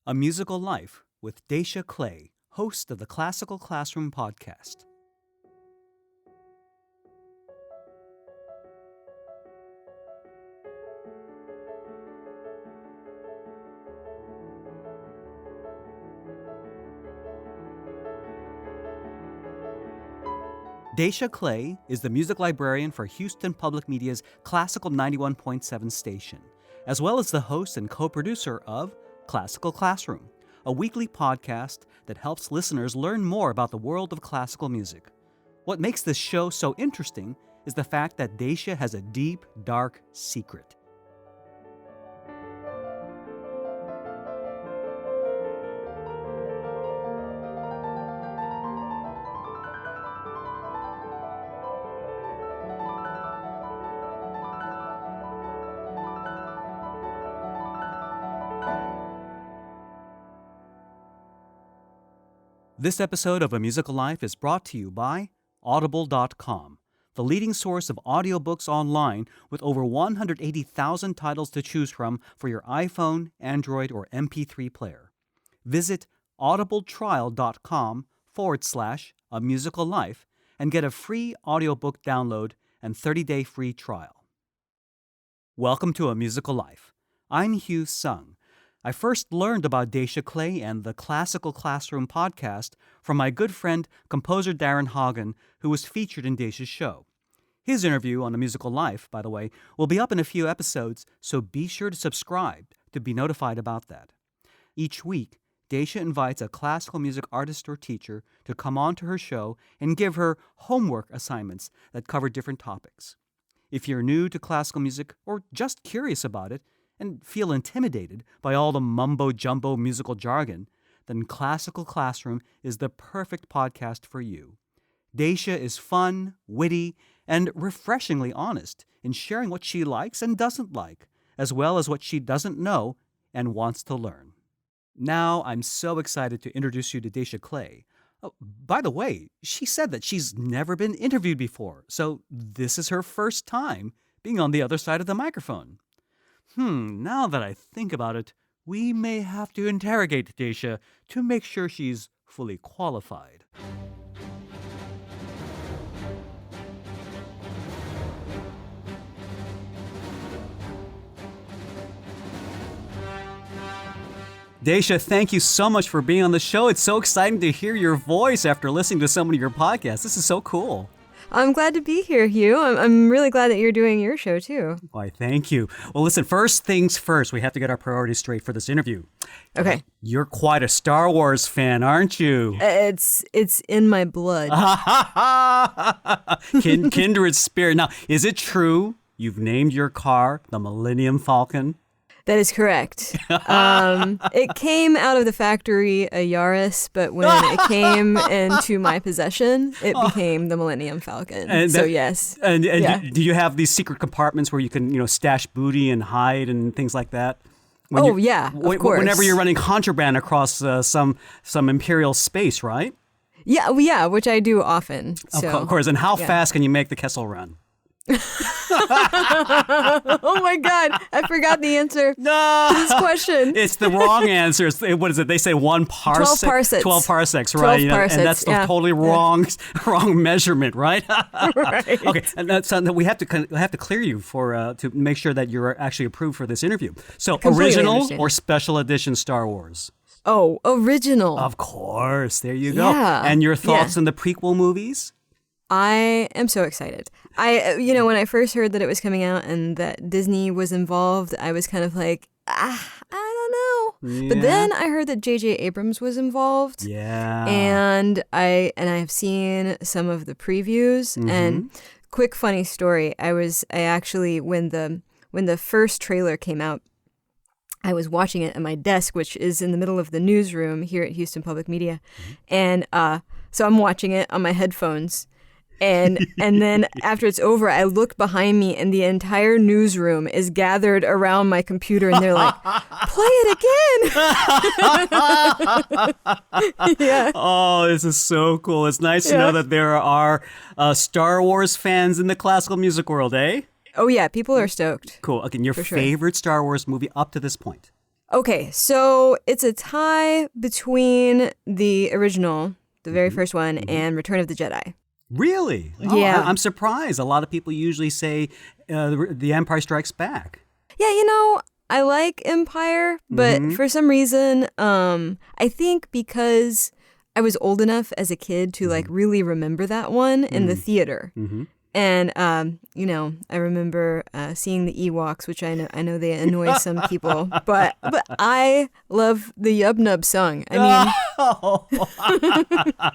A Musical Life with Dacia Clay, host of the Classical Classroom podcast. Dacia Clay is the music librarian for Houston Public Media's Classical 91.7 station, as well as the host and co-producer of Classical Classroom, a weekly podcast that helps listeners learn more about the world of classical music. What makes this show so interesting is the fact that Dacia has a deep, dark secret. This episode of A Musical Life is brought to you by Audible.com, the leading source of audiobooks online with over 180,000 titles to choose from for your iPhone, Android, or MP3 player. Visit audibletrial.com/A Musical Life and get a free audiobook download and 30-day free trial. Welcome to A Musical Life. I'm Hugh Sung. I first learned about Dacia Clay and the Classical Classroom podcast from my good friend, composer Darren Hagen, who was featured in Dacia's show. His interview on A Musical Life, by the way, will be up in a few episodes, so be sure to subscribe to be notified about that. Each week, Dacia invites a classical music artist or teacher to come on to her show and give her homework assignments that cover different topics. If you're new to classical music or just curious about it, and feel intimidated by all the mumbo-jumbo musical jargon, then Classical Classroom is the perfect podcast for you. Dacia is fun, witty, and refreshingly honest in sharing what she likes and doesn't like, as well as what she doesn't know and wants to learn. Now I'm so excited to introduce you to Dacia Clay. Oh, by the way, she said that she's never been interviewed before, so this is her first time being on the other side of the microphone. Now that I think about it, we may have to interrogate Dacia to make sure she's fully qualified. Dacia, thank you so much for being on the show. It's so exciting to hear your voice after listening to so many of your podcasts. This is so cool. I'm glad to be here, Hugh. I'm really glad that you're doing your show, too. Why, thank you. Well, listen, first things first, we have to get our priorities straight for this interview. Okay. You're quite a Star Wars fan, aren't you? It's in my blood. Kindred spirit. Now, is it true you've named your car the Millennium Falcon? That is correct. It came out of the factory, a Yaris, but when it came into my possession, it became the Millennium Falcon. Yes. And do you have these secret compartments where you can, stash booty and hide and things like that? Of course. Whenever you're running contraband across some imperial space, right? Yeah, which I do often. Of course. And how fast can you make the Kessel Run? Oh my God, I forgot the answer to this question. It's the wrong answer. What is it? They say 1 parsec. 12 parsecs, right? 12 parsecs, and that's the totally wrong measurement, right? Right. Okay, and that's we have to clear you for to make sure that you're actually approved for this interview. So, original or special edition Star Wars? Oh, original. Of course. There you go. Yeah. And your thoughts on the prequel movies? I am so excited. When I first heard that it was coming out and that Disney was involved, I was kind of like, I don't know. Yeah. But then I heard that J.J. Abrams was involved. Yeah. And I have seen some of the previews. Mm-hmm. And quick funny story, I actually when the first trailer came out, I was watching it at my desk, which is in the middle of the newsroom here at Houston Public Media. Mm-hmm. And so I'm watching it on my headphones. And then after it's over, I look behind me and the entire newsroom is gathered around my computer and they're like, play it again. Yeah. Oh, this is so cool. It's nice to know that there are Star Wars fans in the classical music world, eh? Oh, yeah. People are stoked. Cool. Okay, your favorite Star Wars movie up to this point? Okay, so it's a tie between the original, the very first one, and Return of the Jedi. Really? Oh, Yeah. I'm surprised. A lot of people usually say The Empire Strikes Back. Yeah, I like Empire, but for some reason, I think because I was old enough as a kid to like really remember that one in the theater. And, I remember seeing the Ewoks, which I know they annoy some people, but I love the Yub Nub song. I mean,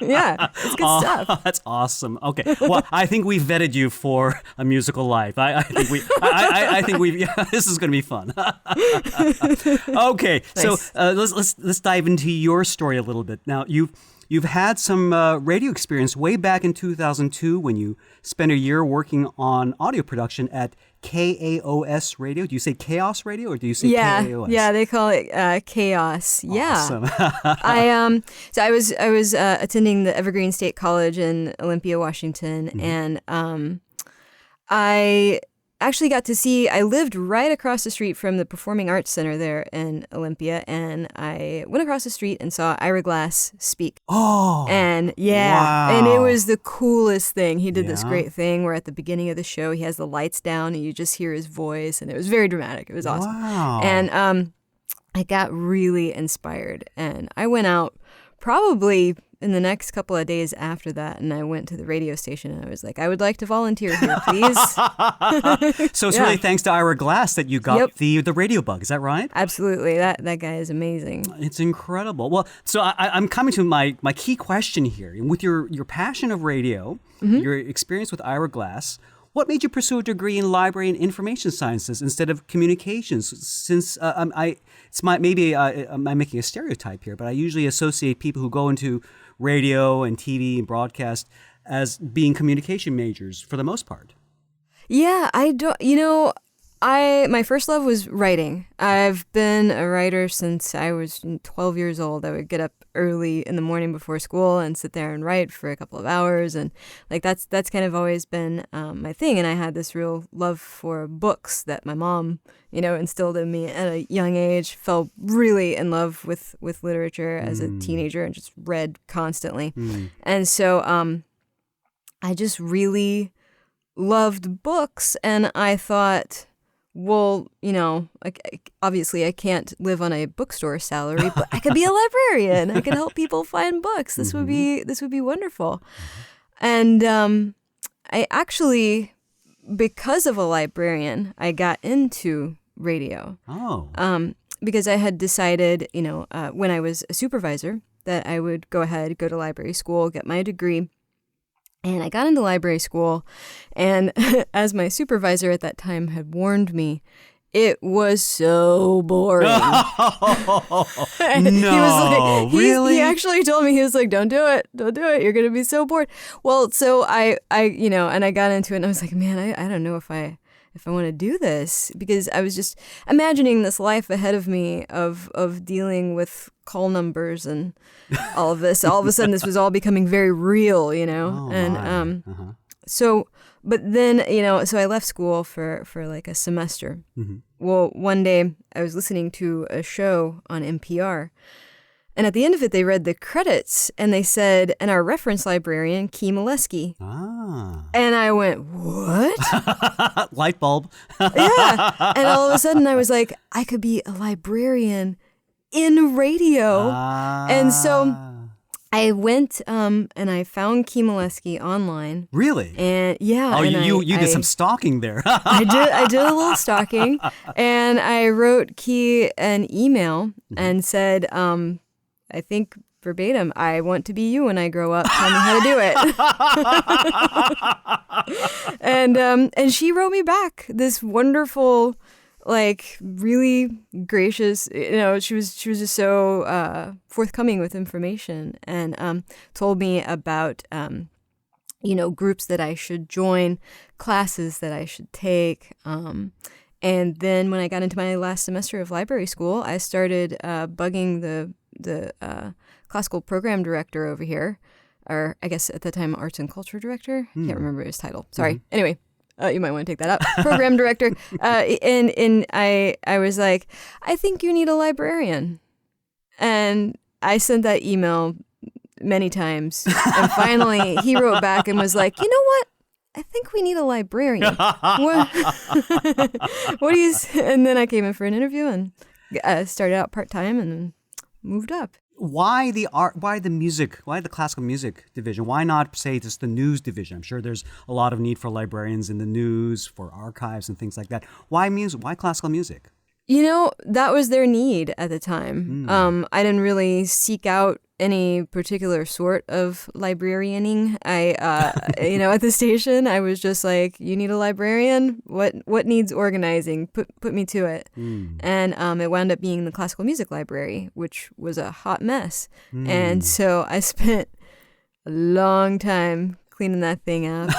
yeah, it's good stuff. That's awesome. Okay, well, I think we vetted you for a musical life. I think we. Yeah, this is going to be fun. Okay, Nice. so let's dive into your story a little bit. Now You've had some radio experience way back in 2002 when you spent a year working on audio production at KAOS Radio. Do you say Chaos Radio or do you say KAOS? Yeah, they call it Chaos. Awesome. Yeah. I was attending the Evergreen State College in Olympia, Washington, and I actually got to see, I lived right across the street from the Performing Arts Center there in Olympia, and I went across the street and saw Ira Glass speak. Oh. And yeah, wow. and it was the coolest thing. He did this Yeah. great thing where at the beginning of the show, he has the lights down and you just hear his voice, and it was very dramatic. It was awesome. Wow. And I got really inspired, and I went out probably in the next couple of days after that, and I went to the radio station and I was like, I would like to volunteer here, please. So it's really thanks to Ira Glass that you got the radio bug. Is that right? Absolutely. That guy is amazing. It's incredible. Well, so I'm coming to my key question here. With your passion of radio, your experience with Ira Glass, what made you pursue a degree in library and information sciences instead of communications? Since I'm making a stereotype here, but I usually associate people who go into radio and TV and broadcast as being communication majors for the most part. Yeah, I don't, my first love was writing. I've been a writer since I was 12 years old. I would get up early in the morning before school and sit there and write for a couple of hours. And like, that's kind of always been my thing. And I had this real love for books that my mom, instilled in me at a young age. Fell really in love with literature as a teenager and just read constantly. And so I just really loved books, and I thought, well, obviously I can't live on a bookstore salary, but I could be a librarian. I could help people find books. This would be wonderful. And I actually, because of a librarian, I got into radio. Oh. Because I had decided, when I was a supervisor, that I would go to library school, get my degree. And I got into library school, and as my supervisor at that time had warned me, it was so boring. No, he was like, really? He actually told me, he was like, don't do it. You're going to be so bored. Well, so I and I got into it, and I was like, man, I don't know if I want to do this, because I was just imagining this life ahead of me of dealing with call numbers and all of this. All of a sudden, this was all becoming very real, Oh, and my. so, but then, so I left school for like a semester. Well, one day I was listening to a show on NPR, and at the end of it, they read the credits, and they said, and our reference librarian, Key Molesky. Ah. And I went, what? Light bulb. Yeah. And all of a sudden I was like, I could be a librarian in radio. And so I went and I found Key Molesky online. Really? And yeah. Oh, and you did some stalking there. I did a little stalking, and I wrote Key an email and said, I think verbatim, I want to be you when I grow up. Tell me how to do it. And she wrote me back this wonderful, like, really gracious. She was just so forthcoming with information, and told me about groups that I should join, classes that I should take. And then when I got into my last semester of library school, I started bugging the classical program director over here, or I guess at the time arts and culture director. Can't remember his title. Sorry. Anyway, You might want to take that out. Program director. And I was like, I think you need a librarian. And I sent that email many times. And finally, he wrote back and was like, you know what? I think we need a librarian. What do you? And then I came in for an interview and started out part-time and then moved up. Why the art? Why the music? Why the classical music division? Why not say just the news division? I'm sure there's a lot of need for librarians in the news, for archives and things like that. Why music? Why classical music? You know, that was their need at the time. I didn't really seek out any particular sort of librarianing. At the station, I was just like, you need a librarian? What needs organizing? Put me to it. And it wound up being the classical music library, which was a hot mess. And so I spent a long time cleaning that thing up.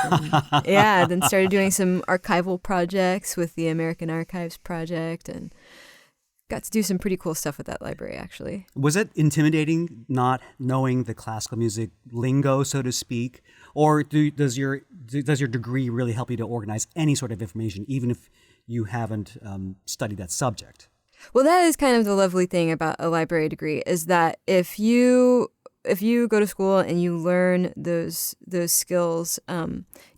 And, then started doing some archival projects with the American Archives Project and got to do some pretty cool stuff with that library, actually. Was it intimidating not knowing the classical music lingo, so to speak? Or does your degree really help you to organize any sort of information, even if you haven't studied that subject? Well, that is kind of the lovely thing about a library degree, is that if you go to school and you learn those skills,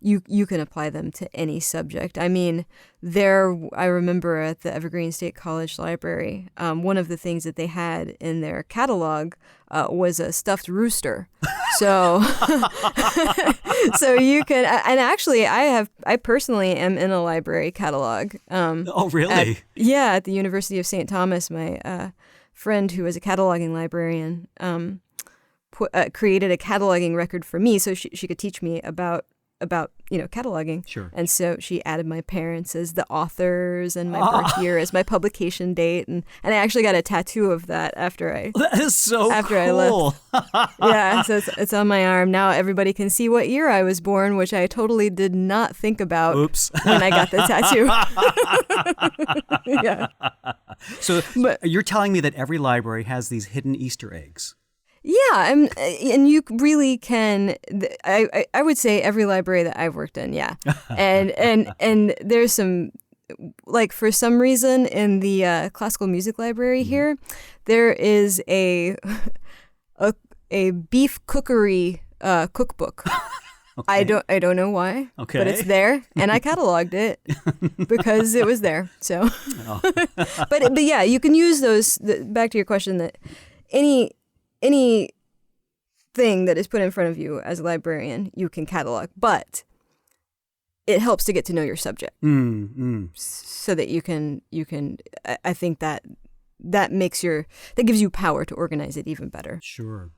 you can apply them to any subject. I mean, I remember at the Evergreen State College Library, one of the things that they had in their catalog was a stuffed rooster. So, so you can, and actually, I personally am in a library catalog. Oh, really? At the University of St. Thomas, my friend who was a cataloging librarian created a cataloging record for me so she could teach me about cataloging. Sure. And so she added my parents as the authors and my birth year as my publication date, and I actually got a tattoo of that after I that is so after cool. I left. Yeah, so it's on my arm now. Everybody can see what year I was born, which I totally did not think about. Oops. When I got the tattoo. Yeah. So you're telling me that every library has these hidden Easter eggs. Yeah, and you really can. I would say every library that I've worked in, yeah, and there's some, like, for some reason in the classical music library here, there is a beef cookery cookbook. Okay. I don't know why, but it's there, and I cataloged it because it was there. So, but yeah, you can use those. Back to your question, that any thing that is put in front of you as a librarian, you can catalog, but it helps to get to know your subject so that you can. I think that gives you power to organize it even better. Sure.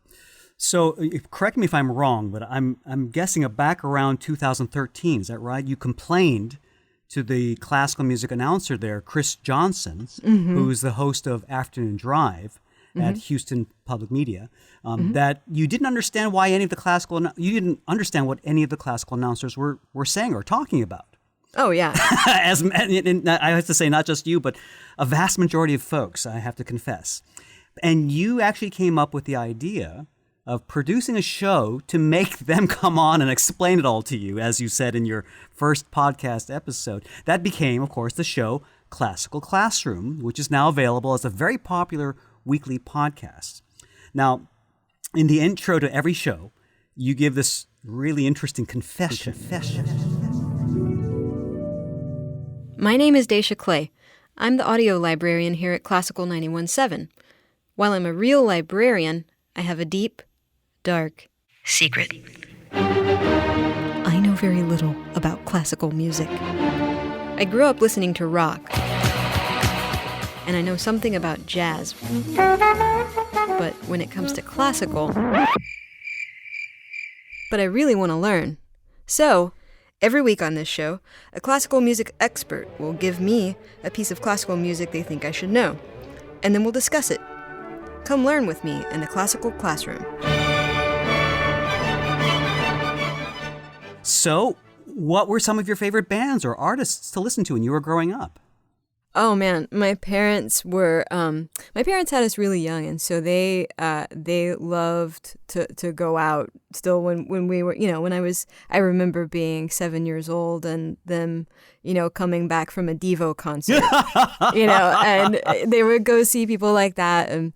So correct me if I'm wrong, but I'm guessing back around 2013. Is that right? You complained to the classical music announcer there, Chris Johnson, who's the host of Afternoon Drive at Houston Public Media, that you didn't understand what any of the classical announcers were saying or talking about. Oh, yeah. I have to say, not just you, but a vast majority of folks, I have to confess. And you actually came up with the idea of producing a show to make them come on and explain it all to you, as you said in your first podcast episode. That became, of course, the show Classical Classroom, which is now available as a very popular weekly podcast. Now, in the intro to every show, you give this really interesting confession. My name is Dacia Clay. I'm the audio librarian here at Classical 91.7. While I'm a real librarian, I have a deep, dark secret. I know very little about classical music. I grew up listening to rock, and I know something about jazz. But when it comes to classical, but I really want to learn. So, every week on this show, a classical music expert will give me a piece of classical music they think I should know, and then we'll discuss it. Come learn with me in the Classical Classroom. So, what were some of your favorite bands or artists to listen to when you were growing up? Oh man, my parents had us really young, and so they loved to go out. Still, when we were, I remember being 7 years old and them, coming back from a Devo concert, and they would go see people like that and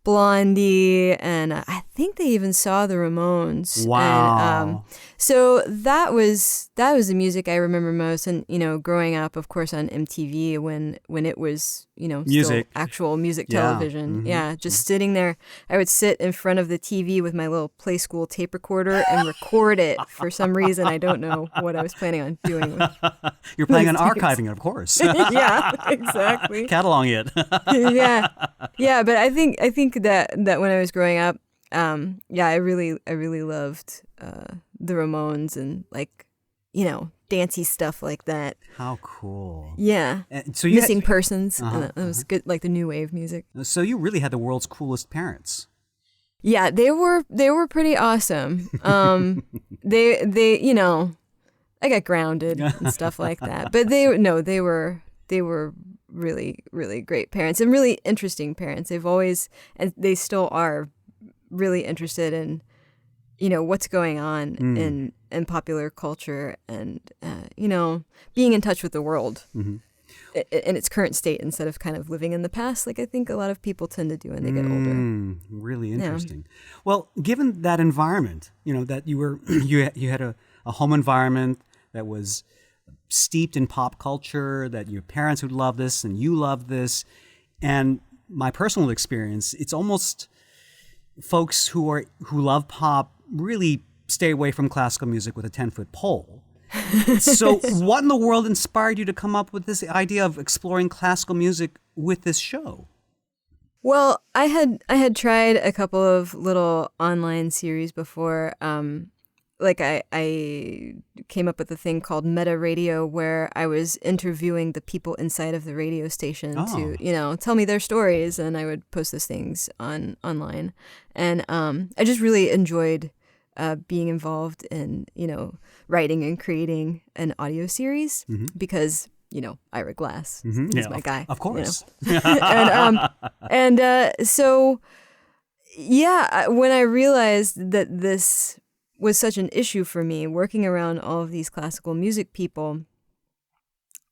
Blondie, and I think they even saw the Ramones. Wow. And, so that was the music I remember most. And, growing up, of course, on MTV when it was, Music. still actual music television. Mm-hmm. Yeah, just sitting there. I would sit in front of the TV with my little Play School tape recorder and record it for some reason. I don't know what I was planning on doing with You're planning on archiving it, of course. Yeah, exactly. Cataloging it. Yeah, but I think that when I was growing up, I really loved the Ramones and dancey stuff like that. How cool. Yeah. So Missing Persons. And that was good, like the new wave music. So you really had the world's coolest parents. Yeah, they were pretty awesome. They I got grounded and stuff like that. But they were really, really great parents and really interesting parents. They've always, and they still are, really interested in, what's going on in popular culture and, being in touch with the world in its current state instead of kind of living in the past, like I think a lot of people tend to do when they get older. Really interesting. Yeah. Well, given that environment, that you were, you had a home environment that was steeped in pop culture, that your parents would love this and you loved this. And my personal experience, it's almost folks who love pop really stay away from classical music with a 10-foot pole. So what in the world inspired you to come up with this idea of exploring classical music with this show? Well, I had tried a couple of little online series before. I came up with a thing called Meta Radio where I was interviewing the people inside of the radio station to, tell me their stories, and I would post those things online. And I just really enjoyed being involved in, writing and creating an audio series because, Ira Glass is my guy. Of course. So, when I realized that this was such an issue for me, working around all of these classical music people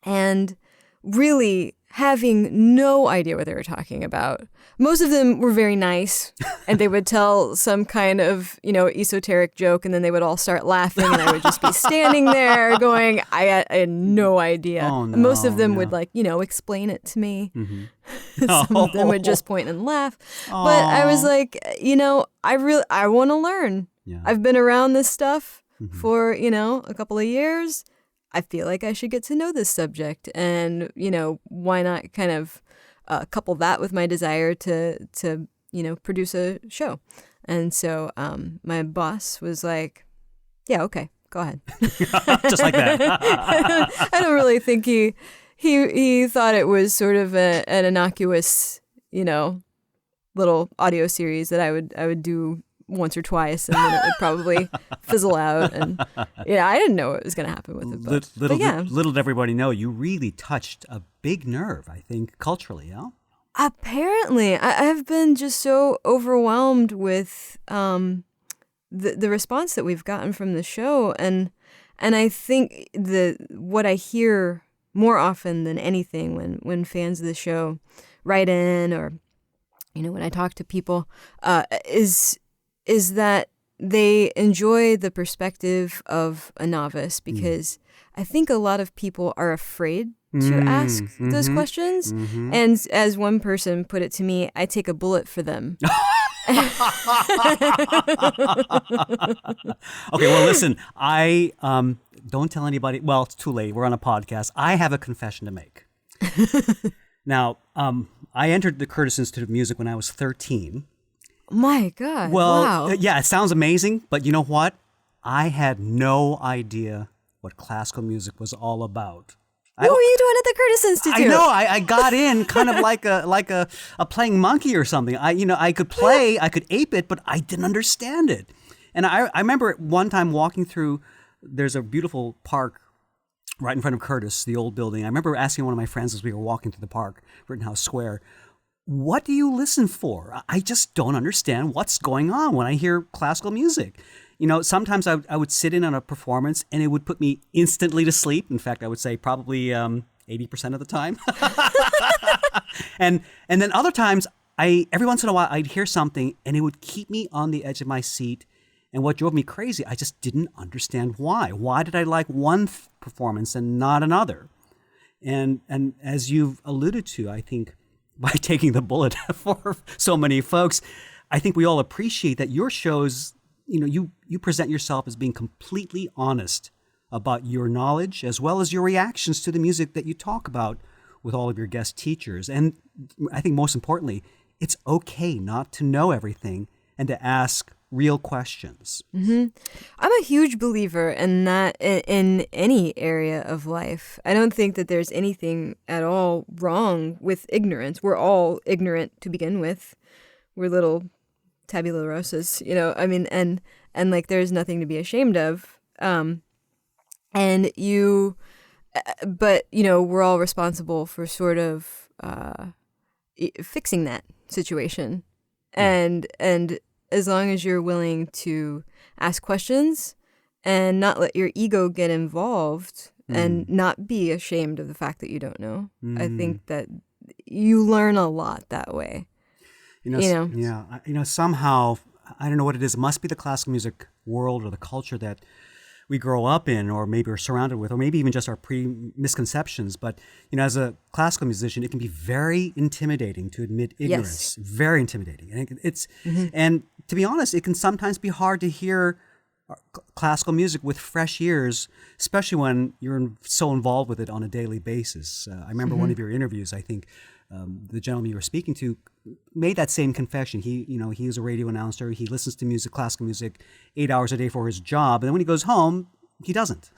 and really having no idea what they were talking about. Most of them were very nice and they would tell some kind of, esoteric joke and then they would all start laughing and I would just be standing there going, I had no idea. Oh, no, most of them would explain it to me. Some of them would just point and laugh. But I was like, I want to learn. Yeah. I've been around this stuff for, a couple of years. I feel like I should get to know this subject. And, why not kind of couple that with my desire to produce a show. And so my boss was like, yeah, okay, go ahead. Just like that. I don't really think he thought it was sort of an innocuous, little audio series that I would do once or twice and then it would probably fizzle out, and I didn't know what was going to happen with it. Little did everybody know, you really touched a big nerve, I think, culturally, yeah? Apparently. I've been just so overwhelmed with the response that we've gotten from the show, and I think what I hear more often than anything when fans of the show write in or when I talk to people is that they enjoy the perspective of a novice, because I think a lot of people are afraid to ask those questions. And as one person put it to me, I take a bullet for them. Okay, well, listen, I don't tell anybody. Well, it's too late. We're on a podcast. I have a confession to make. Now, I entered the Curtis Institute of Music when I was 13. My God. Well, wow. Yeah, it sounds amazing, but you know what? I had no idea what classical music was all about. What were you doing at the Curtis Institute? I know. I got in kind of like a playing monkey or something. I could play, I could ape it, but I didn't understand it. And I remember one time walking through. There's a beautiful park right in front of Curtis, the old building. I remember asking one of my friends as we were walking through the park, Rittenhouse Square, what do you listen for? I just don't understand what's going on when I hear classical music. Sometimes I would sit in on a performance and it would put me instantly to sleep. In fact, I would say probably 80% of the time. and then other times, every once in a while, I'd hear something and it would keep me on the edge of my seat. And what drove me crazy, I just didn't understand why. Why did I like one performance and not another? And as you've alluded to, I think by taking the bullet for so many folks, I think we all appreciate that your shows, you present yourself as being completely honest about your knowledge as well as your reactions to the music that you talk about with all of your guest teachers. And I think most importantly, it's okay not to know everything and to ask real questions. Mm-hmm. I'm a huge believer in that in any area of life. I don't think that there's anything at all wrong with ignorance. We're all ignorant to begin with. We're little tabula rosas, and like there's nothing to be ashamed of. But we're all responsible for sort of fixing that situation. And as long as you're willing to ask questions and not let your ego get involved and not be ashamed of the fact that you don't know, I think that you learn a lot that way. Somehow, I don't know what it is. It must be the classical music world or the culture that we grow up in, or maybe are surrounded with, or maybe even just our misconceptions. But, as a classical musician, it can be very intimidating to admit ignorance. Yes. Very intimidating. And and to be honest, it can sometimes be hard to hear classical music with fresh ears, especially when you're so involved with it on a daily basis. I remember one of your interviews, I think, the gentleman you were speaking to made that same confession. He is a radio announcer. He listens to classical music 8 hours a day for his job. And then when he goes home, he doesn't.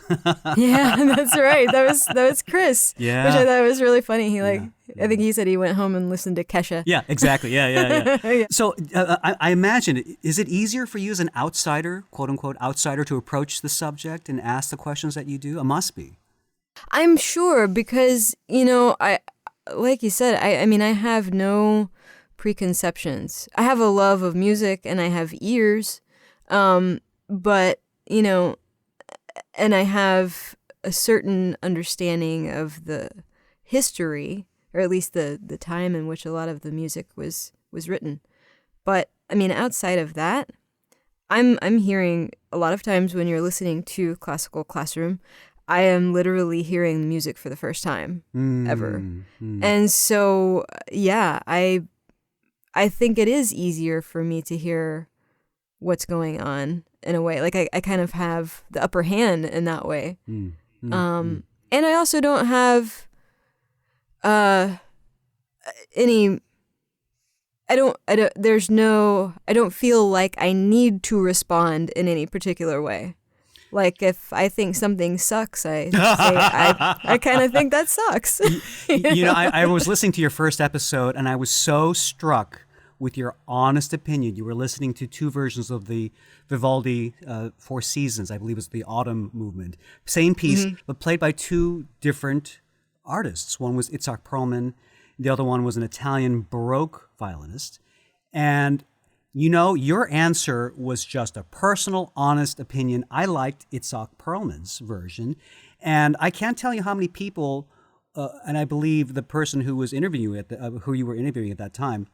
Yeah, that's right. That was Chris. Yeah. Which I thought was really funny. I think he said he went home and listened to Kesha. Yeah, exactly. Yeah. Yeah. So I imagine, is it easier for you as an outsider, quote unquote outsider, to approach the subject and ask the questions that you do? It must be. I'm sure because, like you said, I mean, I have no preconceptions. I have a love of music and I have ears, but, and I have a certain understanding of the history, or at least the time in which a lot of the music was written. But, I mean, outside of that, I'm hearing a lot of times when you're listening to Classical Classroom, I am literally hearing the music for the first time ever. And so, yeah, I think it is easier for me to hear what's going on in a way. Like I kind of have the upper hand in that way. And I also don't have I don't feel like I need to respond in any particular way. Like if I think something sucks, I say I kind of think that sucks. I was listening to your first episode and I was so struck with your honest opinion. You were listening to two versions of the Vivaldi Four Seasons, I believe it was the Autumn Movement. Same piece, but played by two different artists. One was Itzhak Perlman, the other one was an Italian Baroque violinist. And your answer was just a personal, honest opinion. I liked Itzhak Perlman's version. And I can't tell you how many people, and I believe the person who was interviewing you who you were interviewing at that time,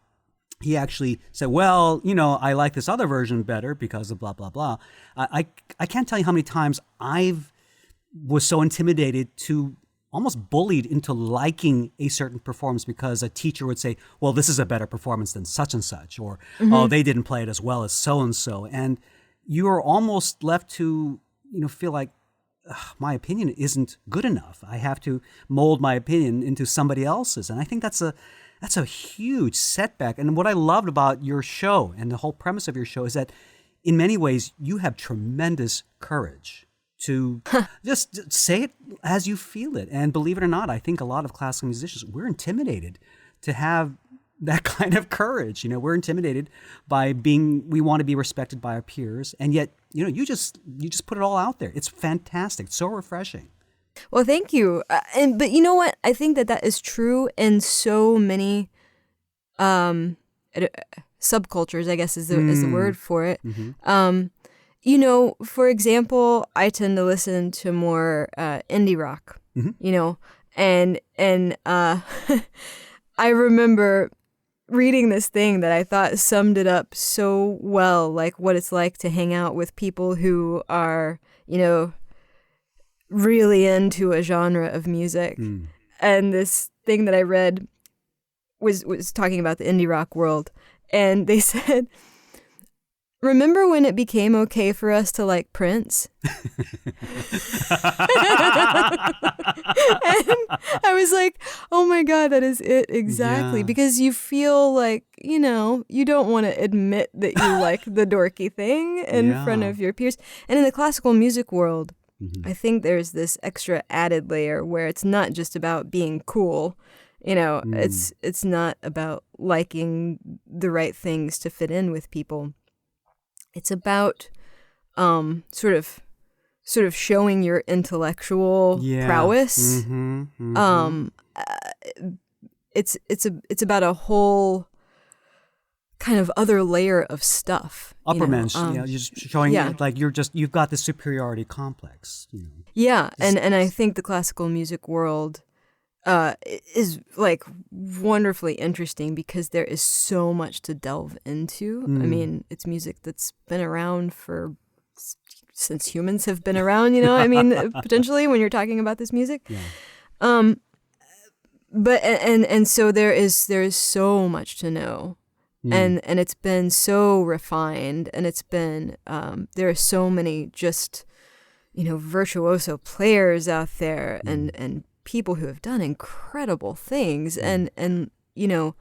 he actually said, well, I like this other version better because of blah, blah, blah. I can't tell you how many times was so intimidated to almost bullied into liking a certain performance because a teacher would say, well, this is a better performance than such and such, or, oh, they didn't play it as well as so-and-so. And you are almost left to, feel like, my opinion isn't good enough. I have to mold my opinion into somebody else's. And I think that's a huge setback. And what I loved about your show and the whole premise of your show is that in many ways, you have tremendous courage to just say it as you feel it. And believe it or not, I think a lot of classical musicians, we're intimidated to have that kind of courage. We're intimidated by we want to be respected by our peers. And yet, you just put it all out there. It's fantastic. It's so refreshing. Well, thank you. But you know what? I think that is true in so many subcultures, I guess is the word for it. You know, for example, I tend to listen to more indie rock, you know, and I remember reading this thing that I thought summed it up so well, like what it's like to hang out with people who are, you know, really into a genre of music. And this thing that I read was talking about the indie rock world. And they said, remember when it became okay for us to like Prince? And I was like, oh my God, that is it exactly. Yeah. Because you feel like, you know, you don't want to admit that you like the dorky thing in front of your peers. And in the classical music world, I think there's this extra added layer where it's not just about being cool. You know, it's not about liking the right things to fit in with people. It's about sort of showing your intellectual prowess. It's about a whole kind of other layer of stuff. Uppermensch, you're just showing like you've got the superiority complex. You know. Yeah, and I think the classical music world is like wonderfully interesting because there is so much to delve into. I mean, it's music that's been around since humans have been around, you know, I mean, potentially when you're talking about this music. Yeah. But, and so there is so much to know. And it's been so refined, and it's been, there are so many just, you know, virtuoso players out there and people who have done incredible things. And, you know,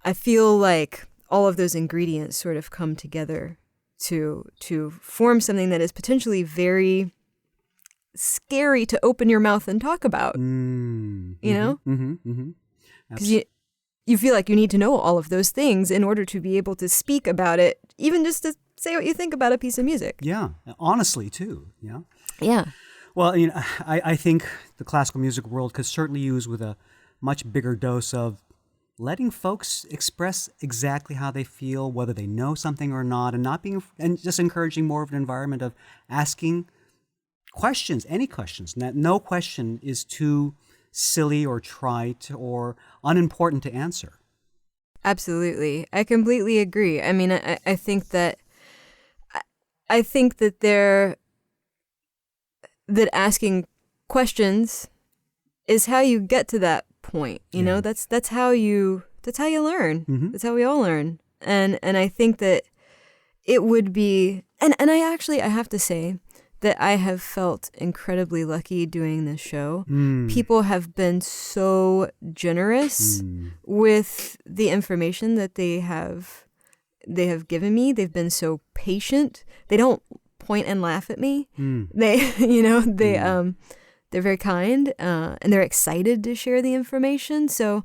I feel like all of those ingredients sort of come together to form something that is potentially very scary to open your mouth and talk about, you know? Because you feel like you need to know all of those things in order to be able to speak about it, even just to say what you think about a piece of music. Yeah, honestly, too. Yeah. Yeah. Well, you know, I think the classical music world could certainly use with a much bigger dose of letting folks express exactly how they feel, whether they know something or not, and just encouraging more of an environment of asking questions, any questions. No question is too silly or trite or unimportant to answer. Absolutely. I completely agree. I mean, I think that that asking questions is how you get to that point. You know, that's how you learn. That's how we all learn. And I think that it would be, and I have to say that I have felt incredibly lucky doing this show. People have been so generous with the information that they have given me. They've been so patient. They don't point and laugh at me. They, you know, they're very kind, and they're excited to share the information. So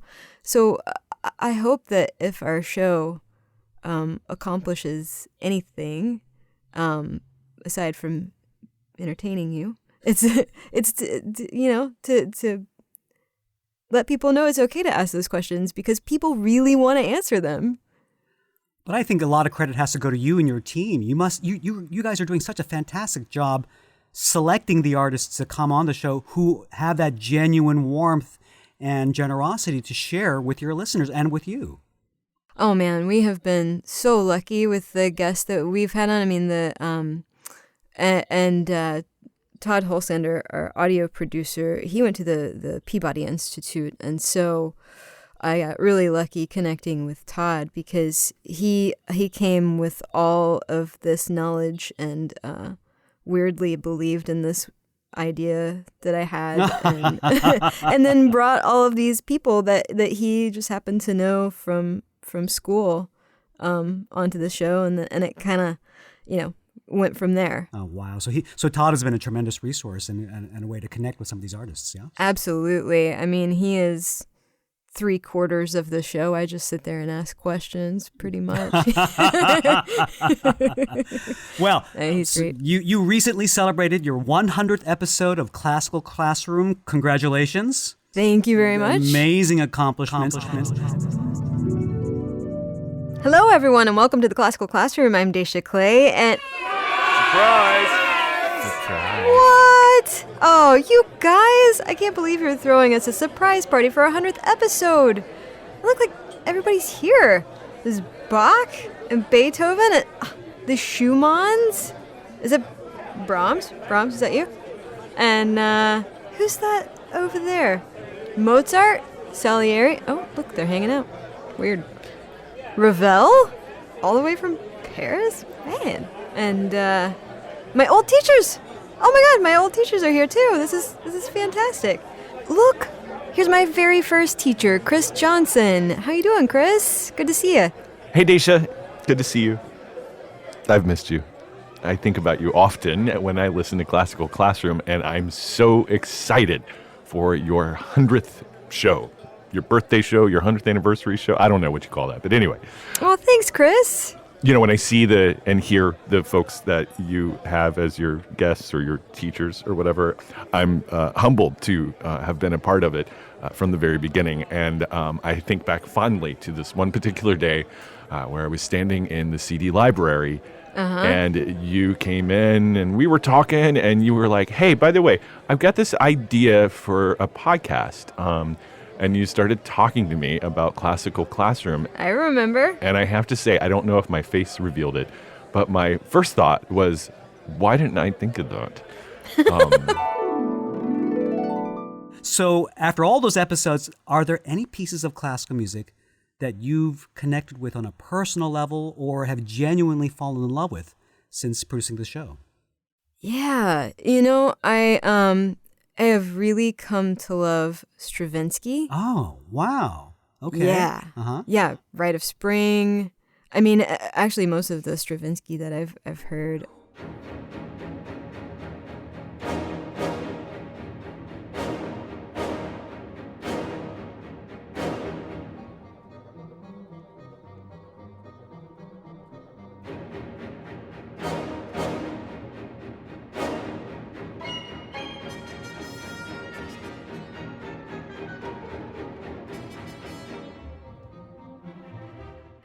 I hope that if our show accomplishes anything, aside from entertaining you, it's to, you know, to let people know it's okay to ask those questions because people really want to answer them. But I think a lot of credit has to go to you and your team. You guys are doing such a fantastic job selecting the artists to come on the show who have that genuine warmth and generosity to share with your listeners and with you. Oh man, we have been so lucky with the guests that we've had on. I mean, Todd Holsander, our audio producer, he went to the Peabody Institute, and so I got really lucky connecting with Todd because he came with all of this knowledge and weirdly believed in this idea that I had, and, and then brought all of these people that he just happened to know from school onto the show, and it kind of, you know, went from there. Oh, wow. So Todd has been a tremendous resource and a way to connect with some of these artists, yeah? Absolutely. I mean, he is 3/4 of the show, I just sit there and ask questions, pretty much. Well, he's great. You recently celebrated your 100th episode of Classical Classroom. Congratulations. Thank you very much. Amazing accomplishment. Hello, everyone, and welcome to the Classical Classroom. I'm Dacia Clay, and... Surprise! What? Oh, you guys! I can't believe you're throwing us a surprise party for our 100th episode. It look like everybody's here. There's Bach and Beethoven and the Schumanns. Is it Brahms? Brahms, is that you? And who's that over there? Mozart? Salieri? Oh, look, they're hanging out. Weird. Ravel? All the way from Paris? Man. And my old teachers! Oh my god, my old teachers are here too. This is fantastic. Look, here's my very first teacher, Chris Johnson. How you doing, Chris? Good to see you. Hey, Dacia. Good to see you. I've missed you. I think about you often when I listen to Classical Classroom, and I'm so excited for your 100th show. Your birthday show, your 100th anniversary show. I don't know what you call that, but anyway. Well, thanks, Chris. You know, when I see and hear the folks that you have as your guests or your teachers or whatever, I'm humbled to have been a part of it from the very beginning. And I think back fondly to this one particular day where I was standing in the CD library and you came in and we were talking and you were like, hey, by the way, I've got this idea for a podcast. And you started talking to me about Classical Classroom. I remember. And I have to say, I don't know if my face revealed it, but my first thought was, why didn't I think of that? So after all those episodes, are there any pieces of classical music that you've connected with on a personal level or have genuinely fallen in love with since producing the show? Yeah, you know, I have really come to love Stravinsky. Oh, wow. Okay. Yeah. Yeah, Rite of Spring. I mean, actually, most of the Stravinsky that I've heard.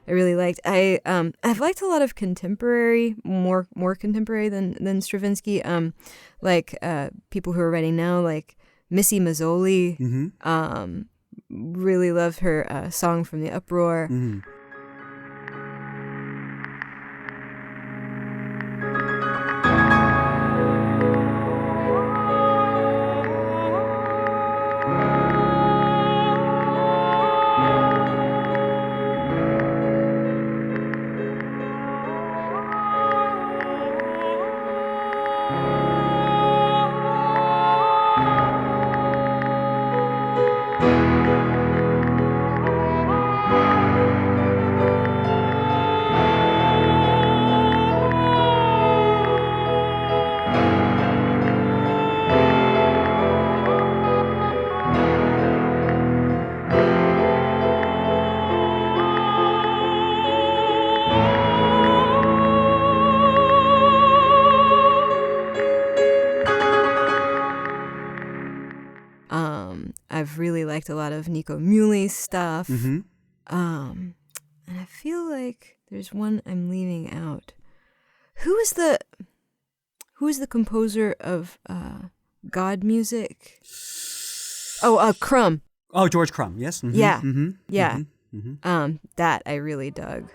I really liked. I've liked a lot of contemporary, more contemporary than Stravinsky. Like people who are writing now, like Missy Mazzoli. Really loved her song from the Uproar. I've really liked a lot of Nico Muley's stuff. And I feel like there's one I'm leaving out. Who is the composer of God music? Oh, Crumb. Oh, George Crumb, yes. Yeah. Yeah. That I really dug.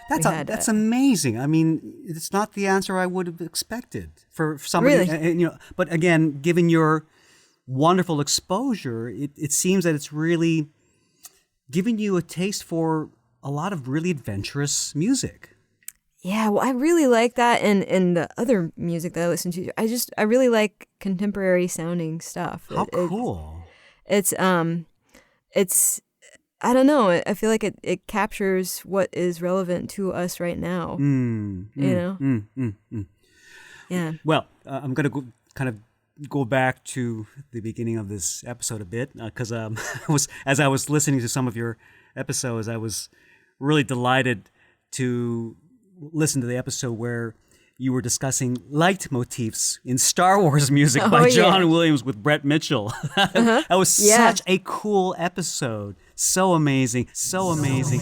That's amazing. I mean, it's not the answer I would have expected for somebody. Really? And, but again, given your wonderful exposure, it seems that it's really giving you a taste for a lot of really adventurous music. Yeah, well, I really like that, and the other music that I listen to. I really like contemporary sounding stuff. How cool! It's I don't know. I feel like it captures what is relevant to us right now. Yeah. Well, I'm going to kind of go back to the beginning of this episode a bit because as I was listening to some of your episodes, I was really delighted to listen to the episode where you were discussing leitmotifs in Star Wars music by John Williams with Brett Mitchell. That was such a cool episode. So amazing. So amazing.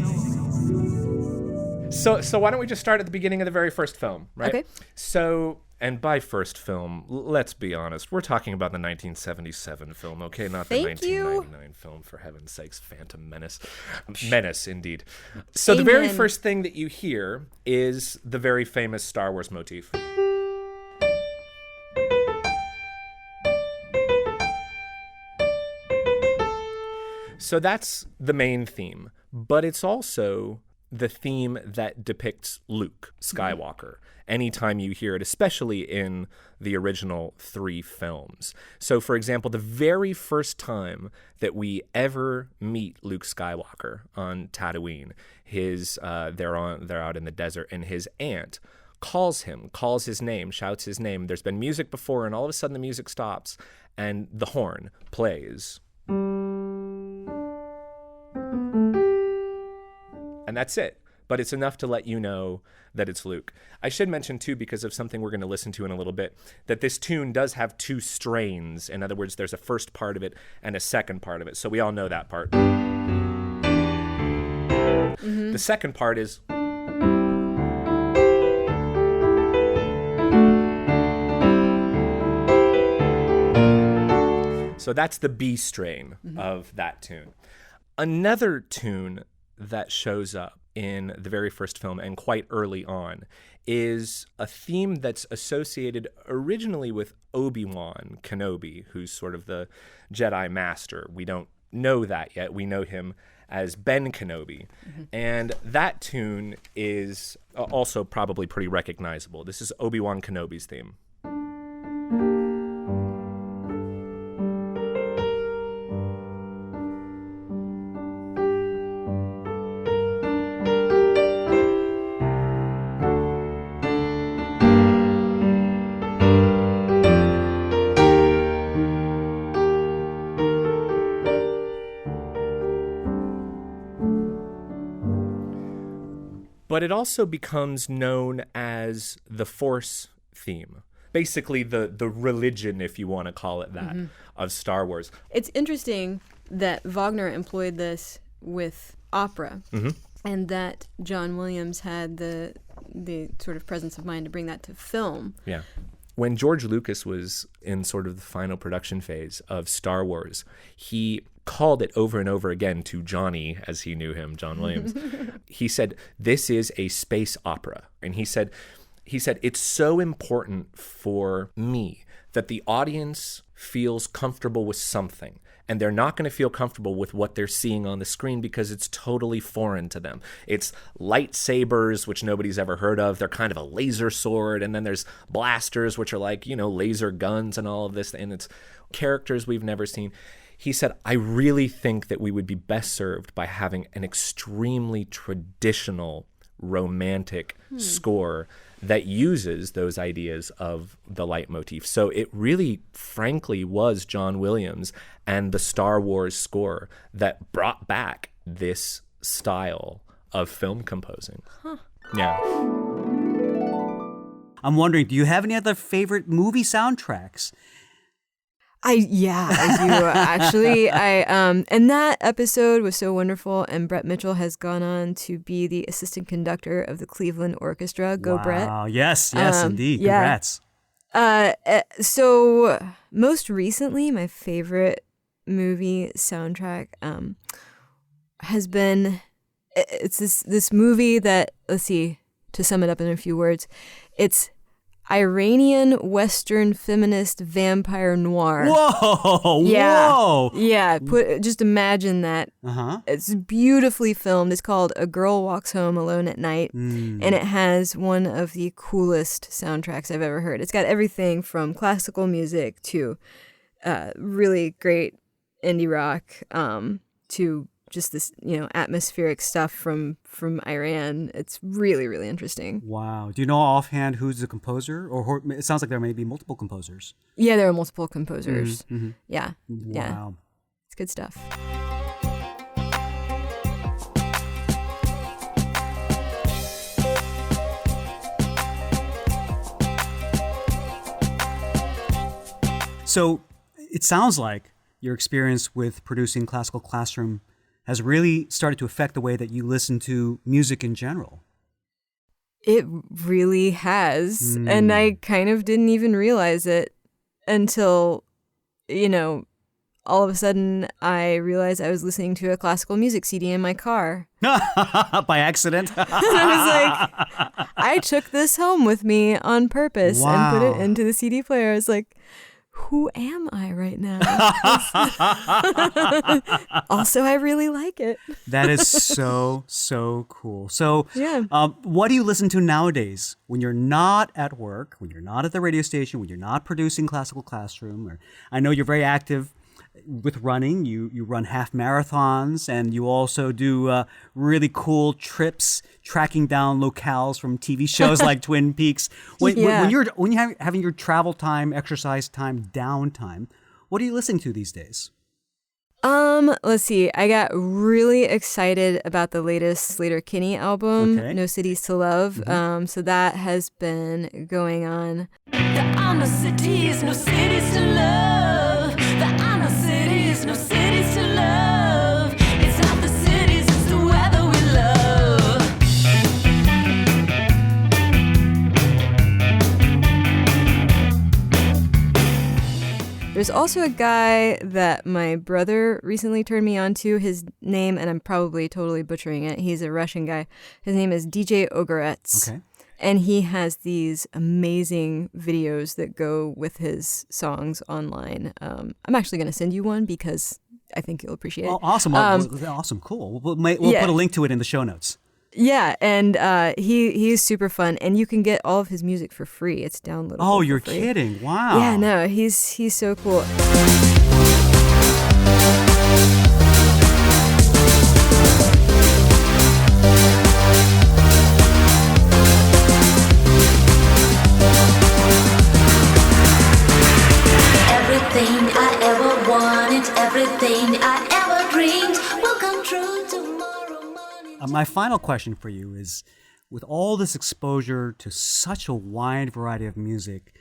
So why don't we just start at the beginning of the very first film, right? Okay. So, and by first film, let's be honest, we're talking about the 1977 film, okay? Not the 1999 film, for heaven's sakes. Phantom Menace. Menace, indeed. So the very first thing that you hear is the very famous Star Wars motif. So that's the main theme, but it's also the theme that depicts Luke Skywalker anytime you hear it, especially in the original 3 films. So, for example, the very first time that we ever meet Luke Skywalker on Tatooine, they're out in the desert, and his aunt calls his name, shouts his name. There's been music before, and all of a sudden the music stops, and the horn plays. And that's it. But it's enough to let you know that it's Luke. I should mention, too, because of something we're going to listen to in a little bit, that this tune does have 2 strains. In other words, there's a first part of it and a second part of it. So we all know that part. Mm-hmm. The second part is... So that's the B strain of that tune. Another tune that shows up in the very first film and quite early on is a theme that's associated originally with Obi-Wan Kenobi, who's sort of the Jedi Master. We don't know that yet. We know him as Ben Kenobi. Mm-hmm. And that tune is also probably pretty recognizable. This is Obi-Wan Kenobi's theme. But it also becomes known as the Force theme. Basically the religion, if you want to call it that, of Star Wars. It's interesting that Wagner employed this with opera, and that John Williams had the sort of presence of mind to bring that to film. Yeah. When George Lucas was in sort of the final production phase of Star Wars, he called it over and over again to Johnny, as he knew him, John Williams. He said, "This is a space opera." And he said, "It's so important for me that the audience feels comfortable with something. And they're not going to feel comfortable with what they're seeing on the screen because it's totally foreign to them. It's lightsabers, which nobody's ever heard of. They're kind of a laser sword. And then there's blasters, which are like, laser guns and all of this. And it's characters we've never seen." He said, "I really think that we would be best served by having an extremely traditional, romantic score that uses those ideas of the leitmotif." So it really, frankly, was John Williams and the Star Wars score that brought back this style of film composing. Yeah. I'm wondering, do you have any other favorite movie soundtracks? I do actually. And that episode was so wonderful. And Brett Mitchell has gone on to be the assistant conductor of the Cleveland Orchestra. Go, Brett! Wow! Yes, indeed. Congrats. So most recently, my favorite movie soundtrack has been it's this movie that, let's see, to sum it up in a few words, it's Iranian Western feminist vampire noir. Whoa! Yeah. Whoa! Yeah, just imagine that. Uh-huh. It's beautifully filmed. It's called A Girl Walks Home Alone at Night, and it has one of the coolest soundtracks I've ever heard. It's got everything from classical music to really great indie rock to just this, atmospheric stuff from Iran. It's really, really interesting. Wow. Do you know offhand who's the composer? Or it sounds like there may be multiple composers. Yeah, there are multiple composers. Mm-hmm. Yeah. Wow. Yeah. It's good stuff. So it sounds like your experience with producing Classical Classroom has really started to affect the way that you listen to music in general. It really has. And I kind of didn't even realize it until, all of a sudden I realized I was listening to a classical music CD in my car. By accident? I was like, I took this home with me on purpose and put it into the CD player. I was like, who am I right now? Also, I really like it. That is so cool. So, yeah. What do you listen to nowadays when you're not at work, when you're not at the radio station, when you're not producing Classical Classroom? Or I know you're very active with running. You run half marathons, and you also do really cool trips tracking down locales from TV shows like Twin Peaks. When you're having your travel time, exercise time, downtime, what are you listening to these days? Let's see. I got really excited about the latest Slater-Kinney album, No Cities to Love. So that has been going on. There are no cities to love. There are no cities to love. It's not the cities, it's the weather we love. There's also a guy that my brother recently turned me on to. His name, and I'm probably totally butchering it, he's a Russian guy. His name is DJ Ogorets. Okay. And he has these amazing videos that go with his songs online. I'm actually going to send you one because I think you'll appreciate it. Oh, awesome. Awesome. Cool. We'll put a link to it in the show notes. Yeah, and he's super fun, and you can get all of his music for free. It's downloadable. Oh, you're for free. kidding. Wow. Yeah, no, he's so cool. Everything I ever wanted, everything I ever dreamed will come true tomorrow morning. My final question for you is, with all this exposure to such a wide variety of music,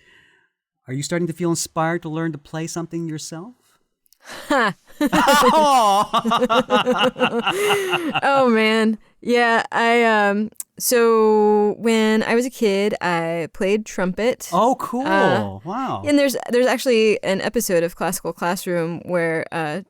are you starting to feel inspired to learn to play something yourself? Oh man. Yeah, so when I was a kid, I played trumpet. Oh, cool. Wow. And there's actually an episode of Classical Classroom where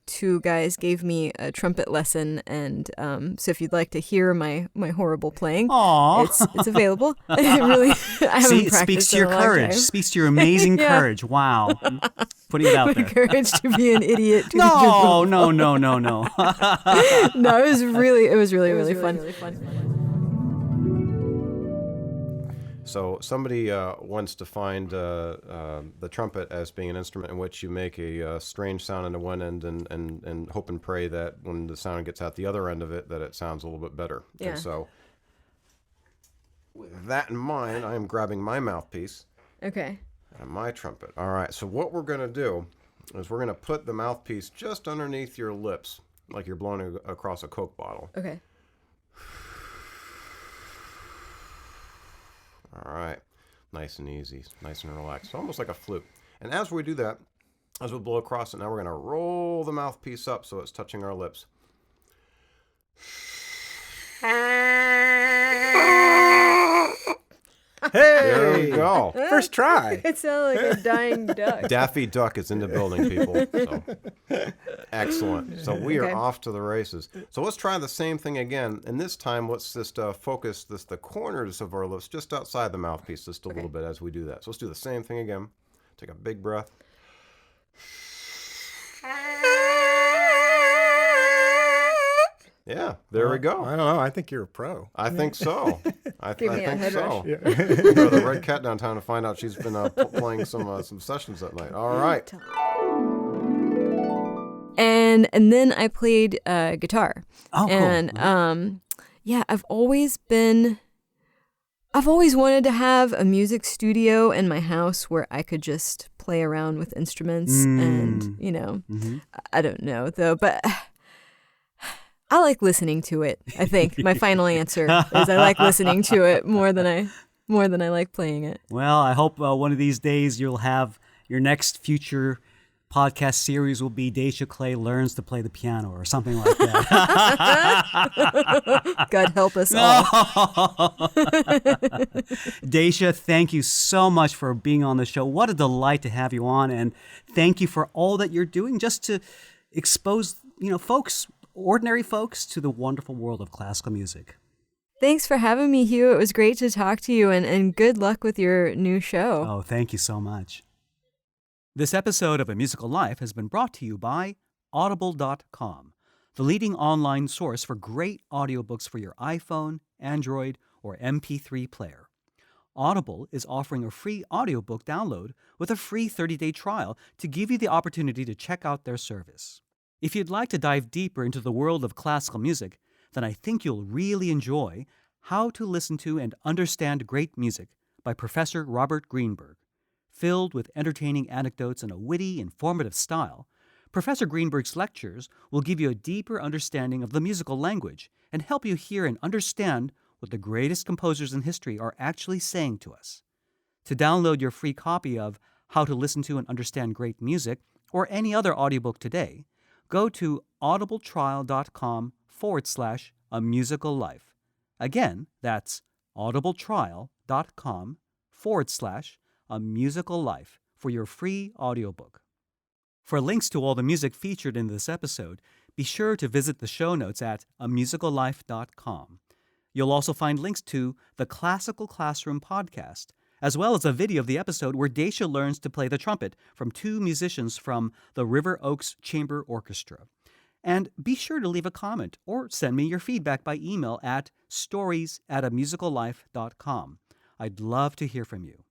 two guys gave me a trumpet lesson, and so if you'd like to hear my horrible playing, it's available. I haven't See, it practiced speaks to in your a long courage. time. Speaks to your amazing Yeah. courage. Wow. Putting it out My there. courage to be an idiot. To No. No, it was really fun. So somebody wants to find the trumpet as being an instrument in which you make a strange sound into one end and hope and pray that when the sound gets out the other end of it, that it sounds a little bit better. Yeah. And so with that in mind, I am grabbing my mouthpiece Okay. and my trumpet. All right, so what we're going to do is we're going to put the mouthpiece just underneath your lips, like you're blowing across a Coke bottle. Okay. All right, nice and easy, nice and relaxed, so almost like a flute. And as we do that, as we blow across it, now we're going to roll the mouthpiece up so it's touching our lips. There we go. First try. It sounded like a dying duck. Daffy Duck is in the building, people. So. Excellent. So we are Okay. off to the races. So let's try the same thing again. And this time, let's just focus the corners of our lips just outside the mouthpiece just a little bit as we do that. So let's do the same thing again. Take a big breath. Yeah, there we go. I don't know. I think you're a pro. I think so. I Give me a think head so. rush. We'll go to the Red Cat downtown to find out she's been playing some sessions that night. All right. And then I played guitar. Oh, cool. And yeah, I've always wanted to have a music studio in my house where I could just play around with instruments and, I don't know though, but I like listening to it. I think my final answer is I like listening to it more than I like playing it. Well, I hope one of these days you'll have your next future podcast series will be Dacia Clay learns to play the piano or something like that. God help us all. Dacia, thank you so much for being on the show. What a delight to have you on, and thank you for all that you're doing just to expose, ordinary folks to the wonderful world of classical music. Thanks for having me, Hugh. It was great to talk to you, and good luck with your new show. Oh, thank you so much. This episode of A Musical Life has been brought to you by Audible.com, the leading online source for great audiobooks for your iPhone, Android, or MP3 player. Audible is offering a free audiobook download with a free 30-day trial to give you the opportunity to check out their service. If you'd like to dive deeper into the world of classical music, then I think you'll really enjoy How to Listen to and Understand Great Music by Professor Robert Greenberg. Filled with entertaining anecdotes and a witty, informative style, Professor Greenberg's lectures will give you a deeper understanding of the musical language and help you hear and understand what the greatest composers in history are actually saying to us. To download your free copy of How to Listen to and Understand Great Music or any other audiobook today, go to audibletrial.com/A Musical Life. Again, that's audibletrial.com/A Musical Life for your free audiobook. For links to all the music featured in this episode, be sure to visit the show notes at amusicallife.com. You'll also find links to the Classical Classroom podcast, as well as a video of the episode where Dacia learns to play the trumpet from two musicians from the River Oaks Chamber Orchestra. And be sure to leave a comment or send me your feedback by email at stories@amusicallife.com. I'd love to hear from you.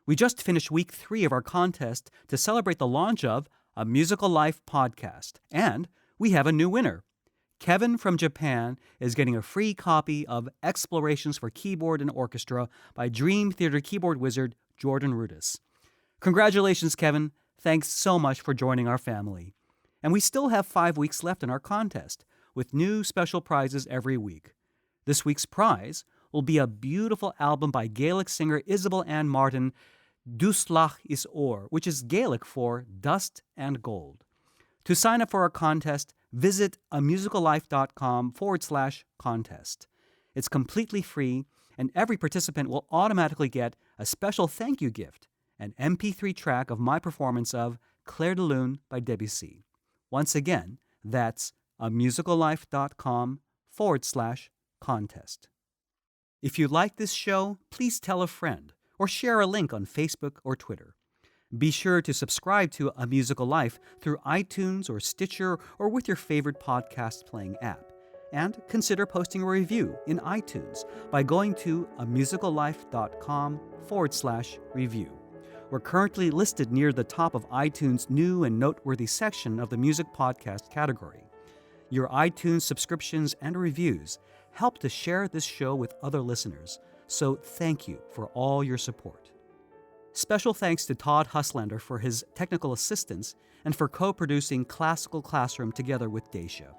We just finished week 3 of our contest to celebrate the launch of A Musical Life podcast, and we have a new winner. Kevin from Japan is getting a free copy of Explorations for Keyboard and Orchestra by Dream Theater keyboard wizard Jordan Rudess. Congratulations, Kevin. Thanks so much for joining our family. And we still have 5 weeks left in our contest, with new special prizes every week. This week's prize will be a beautiful album by Gaelic singer Isabel Ann Martin, Dúslach is Or, which is Gaelic for dust and gold. To sign up for our contest, visit amusicallife.com/contest. It's completely free, and every participant will automatically get a special thank you gift, an MP3 track of my performance of Clair de Lune by Debussy. Once again, that's amusicallife.com/contest. If you like this show, please tell a friend or share a link on Facebook or Twitter. Be sure to subscribe to A Musical Life through iTunes or Stitcher or with your favorite podcast playing app. And consider posting a review in iTunes by going to amusicallife.com/review. We're currently listed near the top of iTunes' new and noteworthy section of the music podcast category. Your iTunes subscriptions and reviews help to share this show with other listeners, so thank you for all your support. Special thanks to Todd Huslander for his technical assistance and for co-producing Classical Classroom together with Dacia.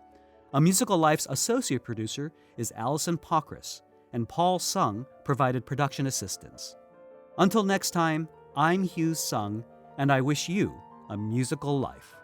A Musical Life's associate producer is Allison Pockris, and Paul Sung provided production assistance. Until next time, I'm Hugh Sung, and I wish you a musical life.